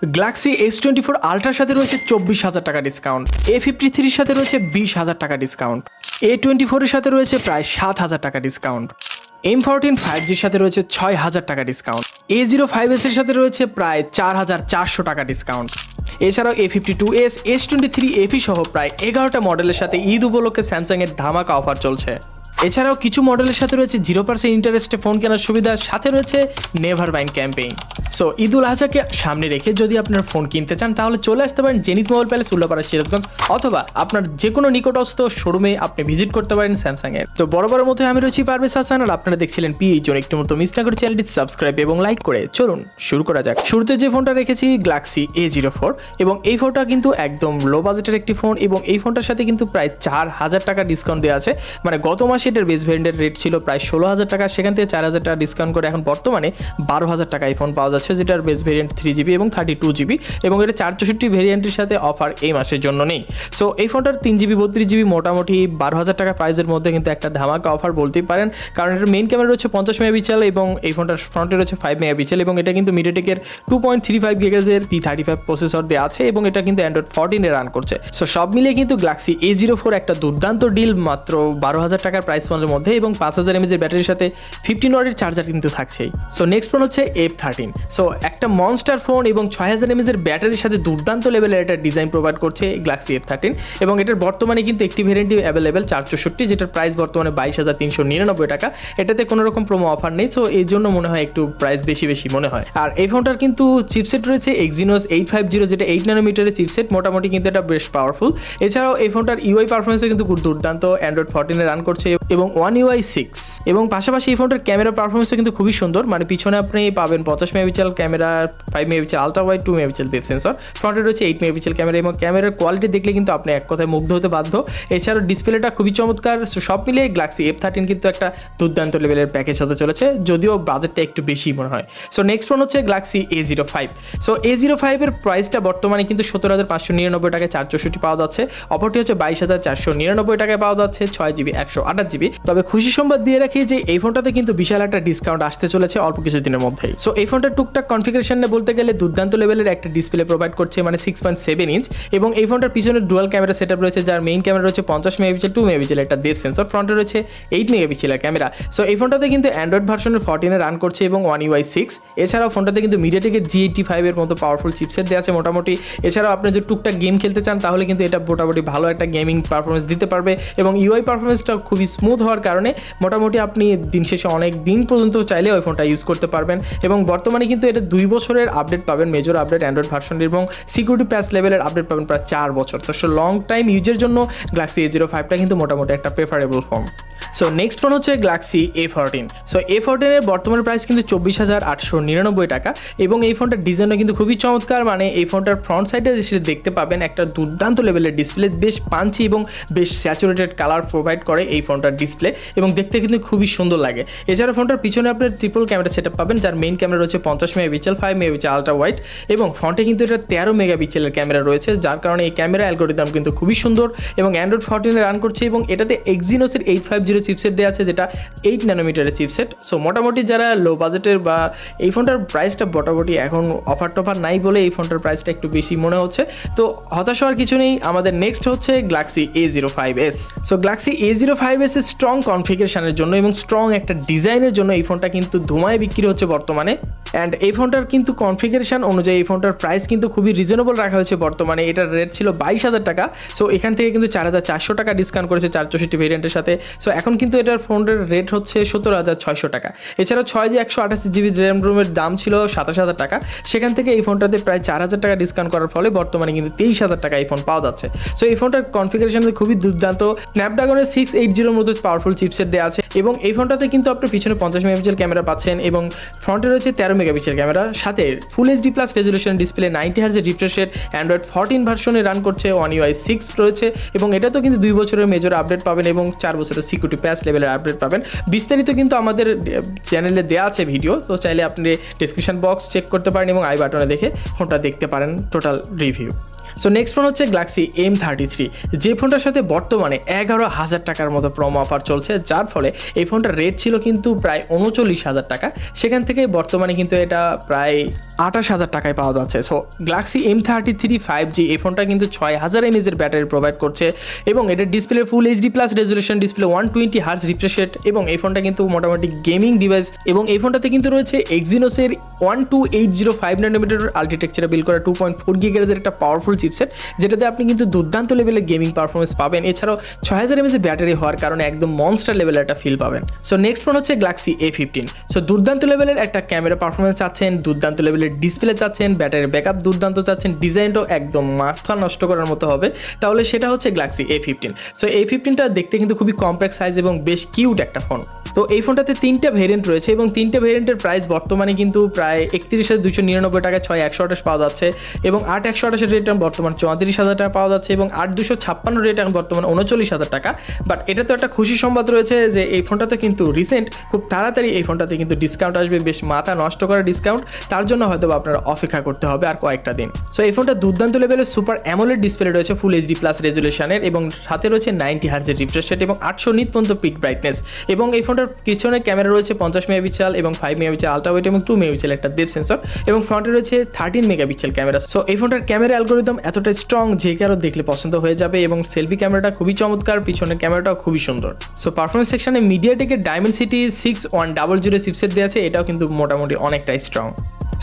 Galaxy S24 আলট্রার সাথে রয়েছে 24,000 টাকা ডিসকাউন্ট, A53-র সাথে রয়েছে 20,000 টাকা ডিসকাউন্ট, A24-এর সাথে রয়েছে প্রায় 7,000 টাকা ডিসকাউন্ট, M14 5Gর সাথে রয়েছে 6,000 টাকা ডিসকাউন্ট, A05s এর সাথে রয়েছে প্রায় 4,400 টাকা ডিসকাউন্ট। এছাড়াও A52s, S23 FE সহ প্রায় 11টা মডেলের সাথে ঈদ উপলক্ষে স্যামসাংয়ের ধামাকা অফার চলছে। এছাড়াও কিছু মডেলের সাথে রয়েছে 0% ইন্টারেস্টে ফোন কেনার সুবিধা, সাথে রয়েছে নেভার বাইন ক্যাম্পেইন। সো ঈদুল আজহাকে সামনে রেখে যদি আপনার ফোন কিনতে চান তাহলে চলে আসতে পারেন zenith mobile palace, Ullapara, Sirajganj, অথবা আপনার যে কোনো নিকটস্থ শোরুমে আপনি ভিজিট করতে পারেন স্যামসাংয়ের। তো বড় মতো আমি রয়েছি পারভেজ হাসান, আর আপনারা দেখছিলেন PH1। একটু মতো মিস না করে চ্যানেলটি সাবস্ক্রাইব এবং লাইক করে চলুন শুরু করা যাক। শুরুতে যে ফোনটা রেখেছি গ্যালাক্সি A04, এবং এই ফোনটা কিন্তু একদম লো বাজেটের একটি ফোন, এবং এই ফোনটার সাথে কিন্তু প্রায় 4,000 টাকা ডিসকাউন্ট দেওয়া আছে। মানে গত মাসে এটার বেস ভ্যারিয়েন্টের রেট ছিল প্রায় 16,000 টাকা, সেখান থেকে 4,000 টাকা ডিসকাউন্ট করে এখন বর্তমানে 12,000 টাকা এই ফোন পাওয়া যাচ্ছে, যেটার বেস ভ্যারিয়েন্ট 3GB এবং 32GB, এবং এটা 464 ভ্যারিয়েন্টের সাথে অফার এই মাসের জন্য নেই। সো এই ফোনটার 3GB 32GB মোটামুটি 12,000 টাকা প্রাইসের মধ্যে কিন্তু একটা ধামাকা অফার বলতেই পারেন, কারণ এটার মেইন ক্যামেরা রয়েছে 50 মেগাপিক্সেল এবং এই ফোনটার ফ্রন্টে রয়েছে 5 মেগাপিক্সেল, এবং এটা কিন্তু মিডিয়াটেকের 2.35 GHz P35 প্রসেসর দেওয়া আছে, এবং এটা কিন্তু অ্যান্ড্রয়েড 14 এ রান করছে। সো সব মিলিয়ে কিন্তু গ্যালাক্সি A04 একটা দুর্দান্ত ডিল, মাত্র 12,000 টাকার প্রাইস ফোনের মধ্যে, এবং 5000 mAh ব্যাটারির সাথে 15 ওয়াটের চার্জার কিন্তু থাকছেই। সো নেক্সট ফোন হচ্ছে F13। সো একটা মনস্টার ফোন এবং 6000 mAh ব্যাটারির সাথে দুর্দান্ত লেভেলের একটা ডিজাইন প্রোভাইড করছে গ্যালাক্সি F13, এবং এটার বর্তমানে কিন্তু একটি ভ্যারিয়েন্টই অ্যাভেলেবেল 464, যেটার প্রাইস বর্তমানে 22,399 টাকা। এটাতে কোনো রকম প্রোমো অফার নেই, সো এই জন্য মনে হয় একটু প্রাইস বেশি মনে হয়। আর এই ফোনটার কিন্তু চিপসেট রয়েছে Exynos 850, যেটা 8 ন্যানোমিটারের চিপসেট, মোটামুটি কিন্তু এটা বেশ পাওয়ারফুল। এছাড়াও এই ফোনটার UI পারফরমেন্সে কিন্তু খুব দুর্দান্ত, অ্যান্ড্রয়েড 14 এ রান করছে এবং One UI 6, এবং পাশাপাশি এই ফোনটার ক্যামেরা পারফরমেন্সে কিন্তু খুবই সুন্দর। মানে পিছনে আপনি পাবেন 50 megapixel camera, 5 megapixel ultra wide, 2 megapixel depth sensor, ফ্রন্টে রয়েছে 8 মেগাপিক্সেল ক্যামেরা, এবং ক্যামেরার কোয়ালিটি দেখলে কিন্তু আপনি এক কথায় মুগ্ধ হতে বাধ্য। এছাড়াও ডিসপ্লেটা খুবই চমৎকার। সব মিলিয়ে গ্যালাক্সি F13 কিন্তু একটা দুর্দান্ত লেভেলের প্যাকেজ হতে চলেছে, যদিও বাজেটটা একটু বেশি মনে হয়। সো নেক্সট ফোন হচ্ছে গ্যালাক্সি A05। সো A05 এর প্রাইসটা বর্তমানে কিন্তু 17,599 টাকায় 464 পাওয়া যাচ্ছে, অপরটি হচ্ছে 22,499 টাকায় পাওয়া যাচ্ছে 6GB 128GB। তবে খুশি সংবাদ দিয়ে রাখি যে এই ফোনটাতে কিন্তু বিশাল একটা ডিসকাউন্ট আসতে চলেছে অল্প কিছুদিনের মধ্যেই। সো এই ফোনটার টুকটাক কনফিগারেশন নিয়ে বলতে গেলে দুর্দান্ত লেভেলের একটা ডিসপ্লে প্রোভাইড করছে, মানে 6.7 ইঞ্চ, এবং এই ফোনটার পিছনে ডুয়াল ক্যামেরা সেটআপ রয়েছে, যার মেইন ক্যামেরা রয়েছে 50 মেগাপিক্সেল, 2 মেগাপিক্সেল একটা ডেপথ সেন্সর, ফ্রন্টে রয়েছে 8 মেগাপিক্সেলের ক্যামেরা। সো এই ফোনটাতে কিন্তু অ্যান্ড্রয়েড ভার্সনের 14 এ রান করছে এবং One UI 6। এছাড়াও ফোনটাতে কিন্তু মিডিয়াটেকের G85 এর মতো পাওয়ারফুল চিপসেট দেওয়া আছে মোটামুটি। এছাড়াও আপনি যদি টুকটাক গেম খেলতে চান তাহলে কিন্তু এটা মোটামুটি ভালো একটা গেমিং পারফরমেন্স দিতে পারবে, এবং UI পারফরমেন্সটা খুবই স্মুথ হওয়ার কারণে মোটামুটি আপনি দিন শেষে অনেক দিন পর্যন্ত চাইলে ওই ফোনটা ইউজ করতে পারবেন। এবং বর্তমানে কিন্তু এটা 2 বছরের আপডেট পাবেন, মেজর আপডেট অ্যান্ড্রয়েড ভার্সনের, এবং সিকিউরিটি প্যাচ লেভেলের আপডেট পাবেন প্রায় 4 বছর। তো লং টাইম ইউজের জন্য গ্যালাক্সি A05টা কিন্তু মোটামুটি একটা preferable phone. So next phone হচ্ছে গ্যালাক্সি A14। সো A14 এর বর্তমান প্রাইস কিন্তু 24,899 টাকা, এবং এই ফোনটার ডিজাইনও কিন্তু খুবই চমৎকার। মানে এই ফোনটার ফ্রন্ট সাইডে যেটা দেখতে পাবেন একটা দুর্দান্ত লেভেলের ডিসপ্লে, বেশ পাঞ্চি এবং বেশ স্যাচুরেটেড কালার প্রোভাইড করে এই ফোনটার ডিসপ্লে, এবং দেখতে কিন্তু খুবই সুন্দর লাগে। এছাড়া ফোনটার পিছনে আপনার ট্রিপল ক্যামেরা সেটআপ পাবেন, যার মেইন ক্যামেরা রয়েছে 50 মেগাপিক্সেল, 5 মেগাপিক্সেল আলট্রা ওয়াইড, এবং ফ্রন্টে কিন্তু এটা 13 মেগাপিক্সেলের ক্যামেরা রয়েছে, যার কারণে এই ক্যামেরা অ্যালগোরিদম কিন্তু খুবই সুন্দর, এবং অ্যান্ড্রয়েড 14 এ রান করছে, এবং এটাতে Exynos 850 চিপসেট দেওয়া আছে, যেটা 8 ন্যানোমিটারের চিপসেট। সো মোটামুটি যারা লো বাজেটের, বা এই ফোনটার প্রাইসটা মোটামুটি এখন অফার টফার নাই বলে এই ফোনটার প্রাইসটা একটু বেশি মনে হচ্ছে, তো হতাশ হওয়ার কিছু নেই। আমাদের নেক্সট হচ্ছে Galaxy A05s। So Galaxy A05s এর স্ট্রং কনফিগারেশনের জন্য এবং স্ট্রং একটা ডিজাইনের জন্য এই ফোনটা কিন্তু ধুমায় বিক্রি হচ্ছে বর্তমানে। অ্যান্ড এই ফোনটার কিন্তু কনফিগারেশন অনুযায়ী এই ফোনটার প্রাইস কিন্তু খুবই রিজনেবল রাখা হয়েছে বর্তমানে। এটার রেট ছিল 22,000 টাকা, সো এখান থেকে কিন্তু 4,400 টাকা ডিসকাউন্ট করেছে 464 ভেরিয়েন্টের সাথে। সো এখন কিন্তু এটার ফোনের রেট হচ্ছে 17,600 টাকা। এছাড়াও 6GB 128GB র্যাম রোমের দাম ছিল 27,000 টাকা, সেখান থেকে এই ফোনটাতে প্রায় 4,000 টাকা ডিসকাউন্ট করার ফলে বর্তমানে কিন্তু 23,000 টাকা এই ফোন পাওয়া যাচ্ছে। সো এই ফোনটার কনফিগারেশন খুবই দুর্দান্ত, স্ন্যাপড্রাগনের 680 মতো পাওয়ারফুল চিপসেট দেওয়া আছে, এবং এই ফোনটাতে কিন্তু আপনার পিছনে 50 মেগাপিক্সেল ক্যামেরা পাচ্ছেন, এবং ফ্রন্টে রয়েছে 13 মেগাপিক্সেল ক্যামেরা, সাথে full HD+ resolution display, 90 Hz refresh rate, Android 14 ভার্সনে রান করছে, One UI 6 রয়েছে, এবং এটা তো কিন্তু 2 বছরের মেজর আপডেট পাবেন এবং 4 বছরের সিকিউরিটি প্যাচ লেভেলের আপডেট পাবেন। বিস্তারিত কিন্তু আমাদের চ্যানেলে দেওয়া আছে ভিডিও, তো চাইলে আপনি ডেসক্রিপশন বক্স চেক করতে পারেন এবং আই বাটনে দেখে ফোনটা দেখতে পারেন total review. So next phone হচ্ছে গ্যালাক্সি M33, যে ফোনটার সাথে বর্তমানে 11,000 টাকার মতো প্রোমো অফার চলছে, যার ফলে এই ফোনটার রেট ছিল কিন্তু প্রায় 39,000 টাকা, সেখান থেকে বর্তমানে কিন্তু এটা প্রায় 28,000 টাকায় পাওয়া যাচ্ছে। সো গ্যালাক্সি M33 5G এই ফোনটা কিন্তু 6000 mAh এর ব্যাটারি প্রোভাইড করছে এবং এটার display full HD+ resolution display, 120 hertz refresh rate এবং এই ফোনটা কিন্তু মোটামুটি গেমিং ডিভাইস এবং এই ফোনটাতে কিন্তু রয়েছে এক্সিনোসের 12805 nanometer আর্কিটেকচারে বিল্ড করা 2.4 GHz এর একটা পাওয়ারফুল চিপসেট, যেটাতে আপনি কিন্তু দুর্দান্ত লেভেলের গেমিং পারফরমেন্স পাবেন। এছাড়াও 6000 mAh ব্যাটারি হওয়ার কারণে একদম মনস্টার লেভেলের একটা ফিল পাবেন। সো নেক্সট ফোন হচ্ছে গ্যালাক্সি A15। সো দুর্দান্ত লেভেলের একটা ক্যামেরা পারফরমেন্স চাচ্ছেন, দুর্দান্ত লেভেলের ডিসপ্লে চাচ্ছেন, ব্যাটারি ব্যাকআপ দুর্দান্ত চাচ্ছেন, ডিজাইনটাও একদম মাথা নষ্ট করার মতো হবে, তাহলে সেটা হচ্ছে গ্যালাক্সি A15। সো A15টা দেখতে কিন্তু খুবই কম্প্যাক্ট সাইজ এবং বেশ কিউট একটা ফোন। তো এই ফোনটাতে 3টা ভেরিয়েন্ট রয়েছে এবং 3টে ভেরিয়েন্টের প্রাইস বর্তমানে কিন্তু প্রায় 31,299 টাকা, 6,128 পাওয়া যাচ্ছে এবং 8,128 রেট বর্তমানে 34,000 টাকা পাওয়া যাচ্ছে এবং 8,256 রেট বর্তমানে 39,000 টাকা। বাট এটা তো একটা খুশি সংবাদ রয়েছে যে এই ফোনটাতে কিন্তু রিসেন্ট খুব তাড়াতাড়ি এই ফোনটাতে কিন্তু ডিসকাউন্ট আসবে, বেশ মাথা নষ্ট করা ডিসকাউন্ট, তার জন্য হয়তো আপনারা অপেক্ষা করতে হবে আর কয়েকটা দিন। সো এই ফোনটা দুর্দান্ত লেভেলের সুপার অ্যামোলেড ডিসপ্লে রয়েছে ফুল HD+ রেজুলেশনের এবং সাথে রয়েছে 90 হার্জের রিফ্রেশ রেট এবং 800 নিট পর্যন্ত পিক ব্রাইটনেস এবং এই ফোনটার পিছনে ক্যামেরা রয়েছে 50 মেগাপিক্সেল এবং 5 মেগাপিক্সেল আলট্রা ওয়াইড এবং 2 মেগাপিক্সেল একটা ডেপথ সেন্সর এবং ফ্রন্টে রয়েছে 13 মেগাপিক্সেল ক্যামেরা। সো এই ফোনটার ক্যামেরা অ্যালগরিদম এতটা স্ট্রং যে কারো দেখলে পছন্দ হয়ে যাবে এবং সেলফি ক্যামেরাটা খুবই চমৎকার, পিছনের ক্যামেরাটাও খুবই সুন্দর। সো পারফরমেন্স সেকশনে মিডিয়াটেকের ডায়মেনসিটি 6100 চিপসেট দেওয়া আছে, এটাও কিন্তু মোটামুটি অনেকটাই স্ট্রং।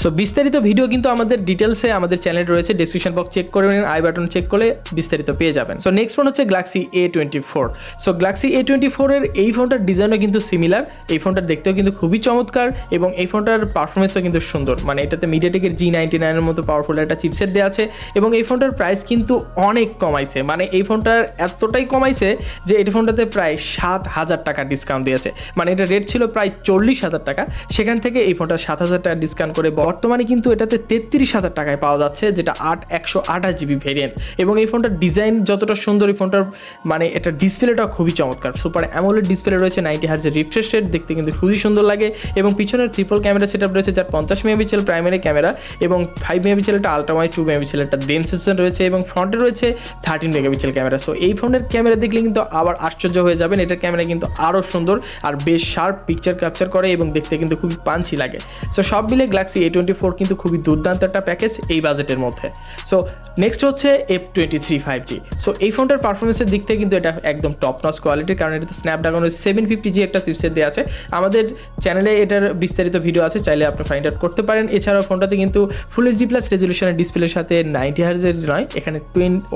সো বিস্তারিত ভিডিও কিন্তু আমাদের ডিটেলসে আমাদের চ্যানেলে রয়েছে, ডেসক্রিপশন বক্স চেক করে নিন, আই বাটন চেক করলে বিস্তারিত পেয়ে যাবেন। সো নেক্সট ফোন হচ্ছে Galaxy A24। So Galaxy A24 এর এই ফোনটার ডিজাইনও কিন্তু সিমিলার, এই ফোনটার দেখতেও কিন্তু খুবই চমৎকার এবং এই ফোনটার পারফরমেন্সও কিন্তু সুন্দর, মানে এটাতে মিডিয়াটেকের G99 এর মতো পাওয়ারফুল একটা চিপসেট দেওয়া আছে এবং এই ফোনটার প্রাইস কিন্তু অনেক কমাইছে, মানে এই ফোনটার এতটাই কমাইছে যে এই ফোনটাতে প্রায় 7,000 টাকা ডিসকাউন্ট দিয়েছে, মানে এটা রেট ছিল প্রায় 40,000 টাকা, সেখান থেকে এই ফোনটা 7,000 টাকা ডিসকাউন্ট করে বর্তমানে কিন্তু এটাতে 33,000 টাকায় পাওয়া যাচ্ছে, যেটা 128 GB ভেরিয়েন্ট এবং এই ফোনটার ডিজাইন যতটা সুন্দর, এই ফোনটার মানে এটা ডিসপ্লেটাও খুবই চমৎকার, সুপার অ্যামোলেড ডিসপ্লে রয়েছে, 90 হার্জের রিফ্রেশ রেট, দেখতে কিন্তু খুবই সুন্দর লাগে এবং পিছনের ট্রিপল ক্যামেরা সেটআপ রয়েছে, যার 50 মেগাপিক্সেল প্রাইমারি ক্যামেরা এবং 5 মেগাপিক্সেল একটা আলট্রা ওয়াইড, 2 মেগাপিক্সেল একটা ডেপথ সেন্সর রয়েছে এবং ফ্রন্টে রয়েছে 13 মেগাপিক্সেল ক্যামেরা। সো এই ফোনের ক্যামেরা দেখলে কিন্তু আবার আশ্চর্য হয়ে যাবেন, এটার ক্যামেরা কিন্তু আরও সুন্দর আর বেশ শার্প পিকচার ক্যাপচার করে এবং দেখতে কিন্তু খুবই পাঞ্চি লাগে। সো সব মিলে গ্যালাক্সি A24 কিন্তু খুবই দুর্দান্ত একটা প্যাকেজ এই বাজেটের মধ্যে। সো নেক্সট হচ্ছে F23 5G। সো এই ফোনটার পারফরমেন্সের দিক থেকে কিন্তু এটা একদম টপ নচ কোয়ালিটির, কারণ এটাতে স্ন্যাপড্রাগনের 750G একটা চিপসেট দেওয়া আছে, আমাদের চ্যানেলে এটার বিস্তারিত ভিডিও আছে, চাইলে আপনি ফাইন্ড আউট করতে পারেন। এছাড়াও ফোনটাতে কিন্তু ফুল HD+ রেজুলেশনের ডিসপ্লের সাথে 90 হার্জের নয়, এখানে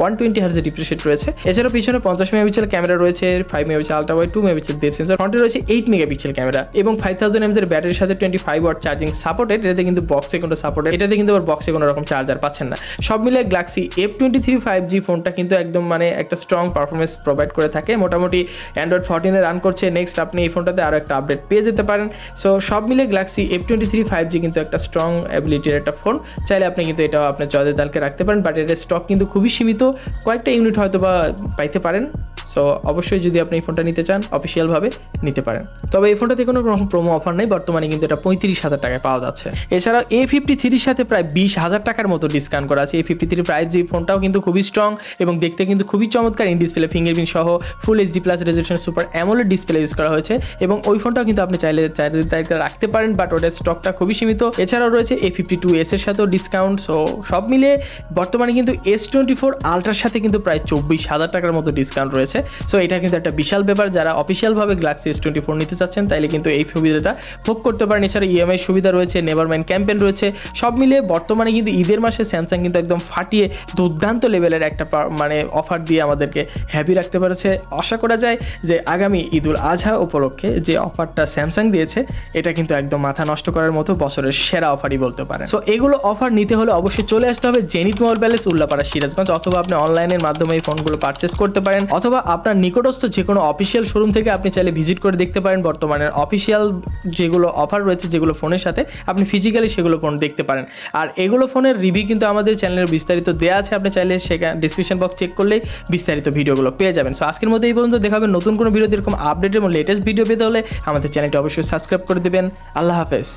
120 হার্জের রিফ্রেশ রেট রয়েছে। এছাড়াও পিছনে 50 মেগাপিক্সেল ক্যামেরা রয়েছে, 5 megapixel ultra wide, 2 megapixel depth sensor, ফ্রন্টে রয়েছে 8 মেগাপিক্সেল ক্যামেরা এবং 5000 mAh এর ব্যাটারির সাথে 25 ওয়াট চার্জিং সাপোর্টেড, এটাতে কিন্তু বক্সে কোনো সাপোর্টেড, এটাতে কিন্তু আবার বক্সে কোনো রকম চার্জার পাচ্ছেন না। সব মিলে গ্যালাক্সি F23 5G ফোনটা কিন্তু একদম মানে একটা স্ট্রং পারফরমেন্স প্রোভাইড করে থাকে, মোটামুটি অ্যান্ড্রয়েড 14 রান করছে। নেক্সট আপনি এই ফোনটাতে আরও একটা আপডেট পেয়ে যেতে পারেন। সো সব মিলে গ্যালাক্সি F23 5G কিন্তু একটা স্ট্রং অ্যাবিলিটির একটা ফোন, চাইলে আপনি কিন্তু এটাও আপনার চয়েসের তালিকায় রাখতে পারেন, বাট এটার স্টক কিন্তু খুবই সীমিত, কয়েকটা ইউনিট হয়তো বা পাইতে পারেন। সো অবশ্যই যদি আপনি এই ফোনটা নিতে চান অফিসিয়ালভাবে নিতে পারেন, তবে এই ফোনটাতে কোনো রকম প্রোমো অফার নেই, বর্তমানে কিন্তু এটা 35,000 টাকায় পাওয়া যাচ্ছে। এছাড়াও A53 সাথে প্রায় 20,000 টাকার মতো ডিসকাউন্ট করা আছে। A53 5G ফোনটাও কিন্তু খুবই স্ট্রং এবং দেখতে কিন্তু খুবই চমৎকার, ইন ডিসপ্লে ফিঙ্গারপ্রিন্ট সহ ফুল HD+ resolution super AMOLED display use করা হয়েছে এবং ওই ফোনটাও কিন্তু আপনি চাইলে রাখতে পারেন, বাট ওটার স্টকটা খুবই সীমিত। এছাড়াও রয়েছে A52s এর সাথেও ডিসকাউন্ট। সো সব মিলে বর্তমানে কিন্তু S24 আলট্রার সাথে কিন্তু প্রায় 24,000 টাকার মতো ডিসকাউন্ট রয়েছে। সো এটা কিন্তু একটা বিশাল ব্যাপার, যারা অফিসিয়ালভাবে গ্যালাক্সি S24 নিতে চাচ্ছেন তাইলে কিন্তু এই সুবিধাটা ভোগ করতে পারেন। এছাড়া EMI সুবিধা রয়েছে, নেভারমাইন্ড ক্যাম্পেইন রয়েছে। সব মিলে বর্তমানে কিন্তু ঈদের মাসে স্যামসাং কিন্তু একদম ফাটিয়ে দুর্দান্ত লেভেলের একটা মানে অফার দিয়ে আমাদেরকে হ্যাপি রাখতে পেরেছে। আশা করা যায় যে আগামী ঈদুল আজহা উপলক্ষে যে অফারটা স্যামসাং দিয়েছে এটা কিন্তু একদম মাথা নষ্ট করার মতো বছরের সেরা অফারই বলতে পারেন। সো এগুলো অফার নিতে হলে অবশ্যই চলে আসতে হবে zenith mobile palace, Ullapara, Sirajganj, অথবা আপনি অনলাইনের মাধ্যমে এই ফোনগুলো পারচেস করতে পারেন, অথবা আপনার নিকটস্থ যে কোনো অফিসিয়াল শোরুম থেকে আপনি চাইলে ভিজিট করে দেখতে পারেন। বর্তমানে অফিসিয়াল যেগুলো অফার রয়েছে যেগুলো ফোনের সাথে আপনি ফিজিক্যালি সেগুলো ফোন দেখতে পারেন। আর এগুলো ফোনের রিভিউ কিন্তু আমাদের চ্যানেলের বিস্তারিত দেওয়া আছে, আপনি চাইলে সেখানে ডিসক্রিপশন বক্স চেক করলেই বিস্তারিত ভিডিওগুলো পেয়ে যাবেন। সো আজকের মধ্যে এই পর্যন্ত, দেখাবেন নতুন কোনো ভিডিও, এরকম আপডেট এবং লেটেস্ট ভিডিও পেতে হলে আমাদের চ্যানেলটি অবশ্যই সাবস্ক্রাইব করে দেবেন। আল্লাহ হাফেজ।